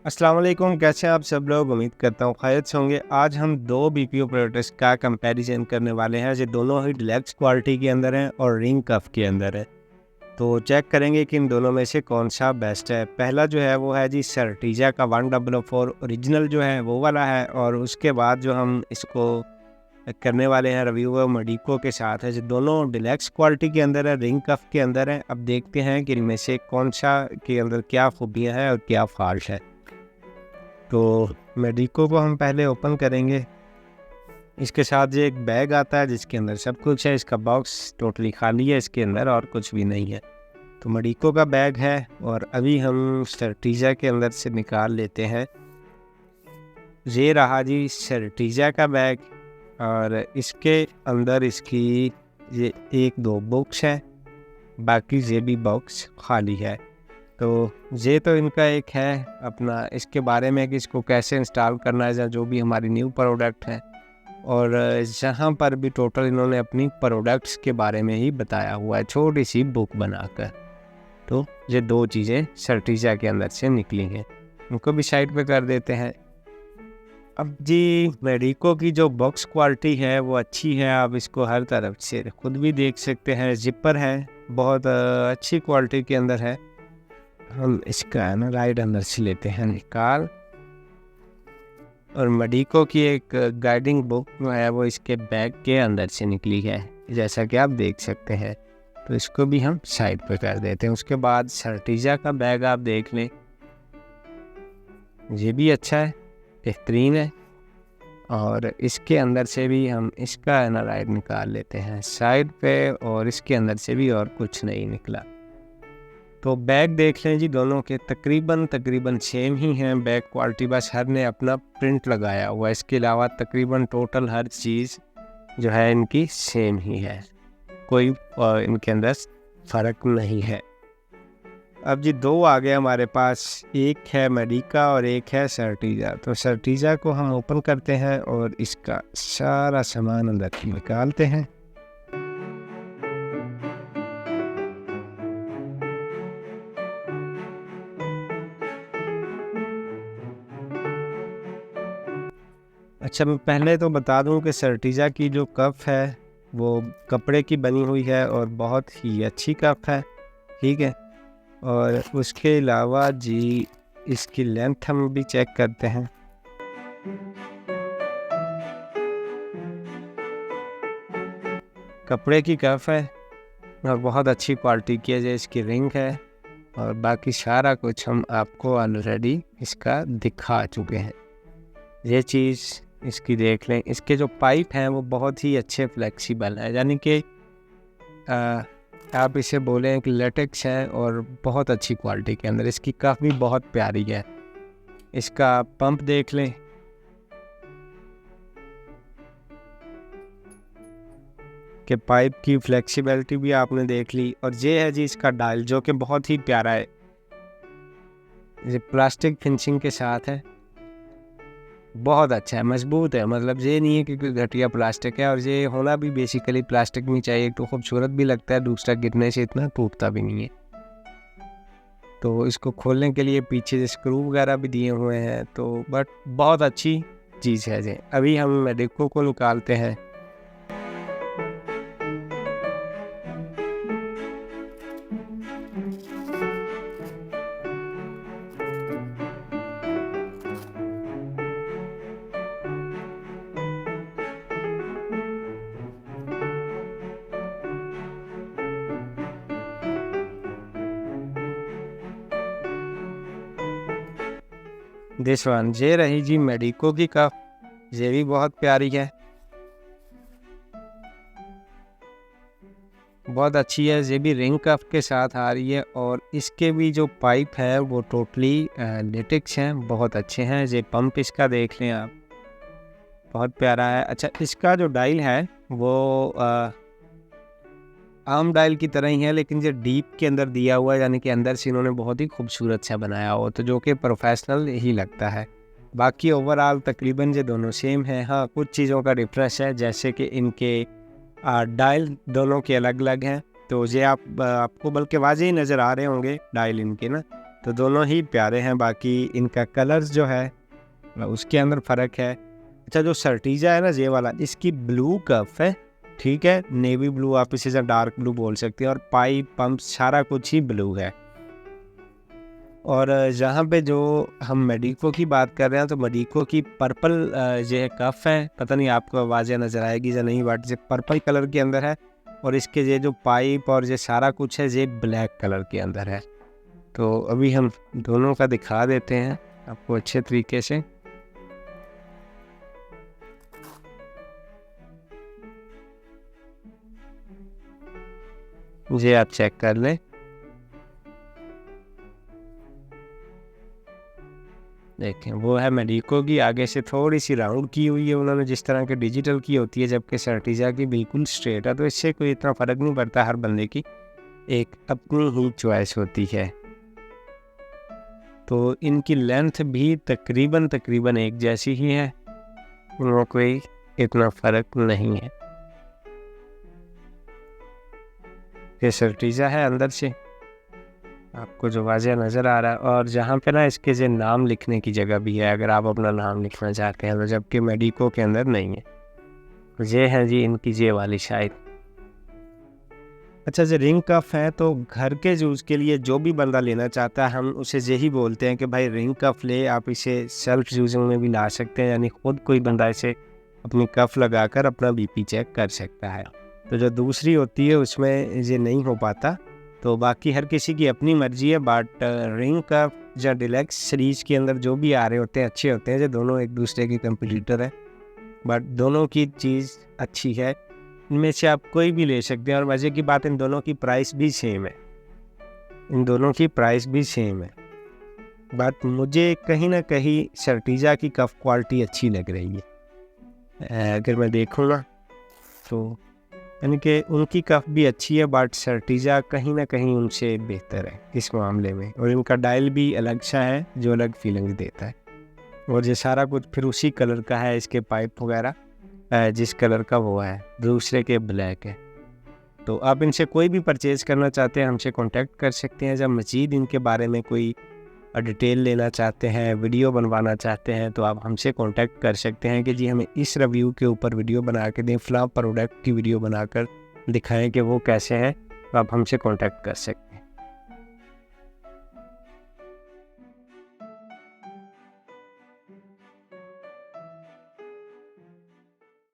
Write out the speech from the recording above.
अस्सलाम वालेकुम, कैसे हैं आप सब लोग। उम्मीद करता हूँ खैरियत से होंगे। आज हम दो बीपीओ प्रोडक्ट्स का कंपैरिजन करने वाले हैं जो दोनों ही डिलक्स क्वालिटी के अंदर हैं और रिंग कफ के अंदर है। तो चेक करेंगे कि इन दोनों में से कौन सा बेस्ट है। पहला जो है वो है जी सर्टीजा का 1004 ओरिजिनल जो है वो वाला है, और उसके बाद जो हम इसको करने वाले हैं रिव्यू वो मडीको के साथ है जो दोनों डिलक्स क्वालिटी के अंदर है, रिंग कफ के अंदर है। अब देखते हैं कि इनमें से कौन सा के अंदर क्या खूबियाँ हैं और क्या फॉल्ट है। तो मेडिको को हम पहले ओपन करेंगे। इसके साथ ये एक बैग आता है जिसके अंदर सब कुछ है। इसका बॉक्स टोटली खाली है, इसके अंदर और कुछ भी नहीं है। तो मेडिको का बैग है और अभी हम सर्टीजा के अंदर से निकाल लेते हैं। ये रहा जी सर्टीजा का बैग, और इसके अंदर इसकी ये एक दो बुक्स है, बाकी ये भी बॉक्स खाली है। तो ये तो इनका एक है अपना इसके बारे में कि इसको कैसे इंस्टॉल करना है या जो भी हमारी न्यू प्रोडक्ट है, और यहाँ पर भी टोटल इन्होंने अपनी प्रोडक्ट्स के बारे में ही बताया हुआ है छोटी सी बुक बनाकर। तो ये दो चीज़ें सर्टीजा के अंदर से निकली हैं, उनको भी साइड पे कर देते हैं। अब जी मेडिको की जो बॉक्स क्वालिटी है वो अच्छी है, आप इसको हर तरफ से खुद भी देख सकते हैं। जिपर है बहुत अच्छी क्वालिटी के अंदर है। हम इसका है ना राइट अंदर से लेते हैं निकाल, और मेडिको की एक गाइडिंग बुक जो है वो इसके बैग के अंदर से निकली है जैसा कि आप देख सकते हैं। तो इसको भी हम साइड पे कर देते हैं। उसके बाद सर्टीजा का बैग आप देख लें, ये भी अच्छा है, बेहतरीन है, और इसके अंदर से भी हम इसका है ना राइट निकाल लेते हैं साइड पे, और इसके अंदर से भी और कुछ नहीं निकला। तो बैग देख लें जी, दोनों के तकरीबन सेम ही हैं बैग क्वालिटी, बस हर ने अपना प्रिंट लगाया हुआ है। इसके अलावा तकरीबन टोटल हर चीज़ जो है इनकी सेम ही है, कोई इनके अंदर फ़र्क नहीं है। अब जी दो आ गए हमारे पास, एक है मेडिका और एक है सर्टीजा। तो सर्टीजा को हम ओपन करते हैं और इसका सारा सामान अंदर निकालते हैं। अच्छा, मैं पहले तो बता दूं कि सर्टीजा की जो कप है वो कपड़े की बनी हुई है और बहुत ही अच्छी कप है, ठीक है। और उसके अलावा जी इसकी लेंथ हम भी चेक करते हैं। कपड़े की कप है और बहुत अच्छी क्वालिटी की है। जो इसकी रिंग है और बाकी सारा कुछ हम आपको ऑलरेडी इसका दिखा चुके हैं। ये चीज़ इसकी देख लें। इसके जो पाइप हैं वो बहुत ही अच्छे फ्लेक्सिबल है, यानी कि आप इसे बोलें कि लेटेक्स है और बहुत अच्छी क्वालिटी के अंदर। इसकी काफ़ी बहुत प्यारी है। इसका पंप देख लें, कि पाइप की फ्लेक्सिबिलिटी भी आपने देख ली। और ये है जी इसका डायल जो कि बहुत ही प्यारा है, ये प्लास्टिक फिनिशिंग के साथ है, बहुत अच्छा है, मजबूत है। मतलब ये नहीं है कि कोई घटिया प्लास्टिक है, और ये होना भी बेसिकली प्लास्टिक में चाहिए, तो खूबसूरत भी लगता है, दूसरा गिरने से इतना टूटता भी नहीं है। तो इसको खोलने के लिए पीछे स्क्रू वगैरह भी दिए हुए हैं, तो बट बहुत अच्छी चीज़ है ये। अभी हम मेडिको को निकालते हैं। दिस वन, ये रही जी मेडिको की कप, ये भी बहुत प्यारी है, बहुत अच्छी है। ये भी रिंग कप के साथ आ रही है, और इसके भी जो पाइप है वो टोटली लेटेक्स हैं, बहुत अच्छे हैं। ये पंप इसका देख लें आप, बहुत प्यारा है। अच्छा, इसका जो डायल है वो आम डायल की तरह ही है, लेकिन जो डीप के अंदर दिया हुआ है, यानी कि अंदर से इन्होंने बहुत ही खूबसूरत सा बनाया हो, तो जो कि प्रोफेशनल ही लगता है। बाकी ओवरऑल तकरीबन ये दोनों सेम है। हाँ, कुछ चीज़ों का डिफरेंस है, जैसे कि इनके डायल दोनों के अलग अलग हैं, तो ये आपको बल्कि वाज़ेह ही नज़र आ रहे होंगे डायल इनके ना। तो दोनों ही प्यारे हैं। बाकी इनका कलर्स जो है उसके अंदर फ़र्क है। अच्छा, जो सर्टीजा है ना ये वाला, इसकी ब्लू कफ है, ठीक है, नेवी ब्लू, आप इसे डार्क ब्लू बोल सकते हैं, और पाइप पंप सारा कुछ ही ब्लू है। और जहाँ पे जो हम मेडिको की बात कर रहे हैं, तो मेडिको की पर्पल ये कफ है, पता नहीं आपको आवाज़ें नज़र आएगी या नहीं, बट ये पर्पल कलर के अंदर है, और इसके ये जो पाइप और ये सारा कुछ है ये ब्लैक कलर के अंदर है। तो अभी हम दोनों का दिखा देते हैं आपको अच्छे तरीके से। ये आप चेक कर लें। देखें, वो है मेडिको की, आगे से थोड़ी सी राउंड की हुई है उन्होंने, जिस तरह के डिजिटल की होती है, जबकि सर्टीजा की बिल्कुल स्ट्रेट है। तो इससे कोई इतना फ़र्क नहीं पड़ता, हर बंदे की एक अपनी ही चॉइस होती है। तो इनकी लेंथ भी तकरीबन एक जैसी ही है, उनमें कोई इतना फ़र्क नहीं है। ये सर्टीजा है अंदर से, आपको जो वाज़ह नज़र आ रहा है, और जहाँ पे ना इसके जो नाम लिखने की जगह भी है, अगर आप अपना नाम लिखना चाहते हैं, तो जबकि मेडिको के अंदर नहीं है। ये है जी इनकी ये वाली शायद। अच्छा, जो रिंग कफ है, तो घर के यूज़ के लिए जो भी बंदा लेना चाहता है, हम उसे यही बोलते हैं कि भाई रिंग कफ ले। आप इसे सेल्फ यूजिंग में भी ला सकते हैं, यानी ख़ुद कोई बंदा इसे अपनी कफ लगाकर अपना बीपी चेक कर सकता है। तो जो दूसरी होती है उसमें ये नहीं हो पाता। तो बाकी हर किसी की अपनी मर्जी है, बट रिंग कफ या डिलक्स सीरीज के अंदर जो भी आ रहे होते हैं अच्छे होते हैं। ये दोनों एक दूसरे के कंपटीटर है, बट दोनों की चीज़ अच्छी है। इनमें से आप कोई भी ले सकते हैं, और मज़े की बात, इन दोनों की प्राइस भी सेम है। बट मुझे कहीं ना कहीं सर्टीजा की कफ क्वालिटी अच्छी लग रही है। अगर मैं देखूँ ना, तो यानी कि उनकी कफ भी अच्छी है, बट सर्टीजा कहीं ना कहीं उनसे बेहतर है इस मामले में। और इनका डायल भी अलग सा है जो अलग फीलिंग देता है, और ये सारा कुछ फिर उसी कलर का है। इसके पाइप वगैरह जिस कलर का वो है, दूसरे के ब्लैक है। तो आप इनसे कोई भी परचेज़ करना चाहते हैं हमसे कांटेक्ट कर सकते हैं। जब मज़ीद इनके बारे में कोई डिटेल लेना चाहते हैं, वीडियो बनवाना चाहते हैं, तो आप हमसे कांटेक्ट कर सकते हैं कि जी हमें इस रिव्यू के ऊपर वीडियो बना के दें, फ़लाँ प्रोडक्ट की वीडियो बनाकर दिखाएं कि वो कैसे है। तो आप हमसे कांटेक्ट कर सकते हैं।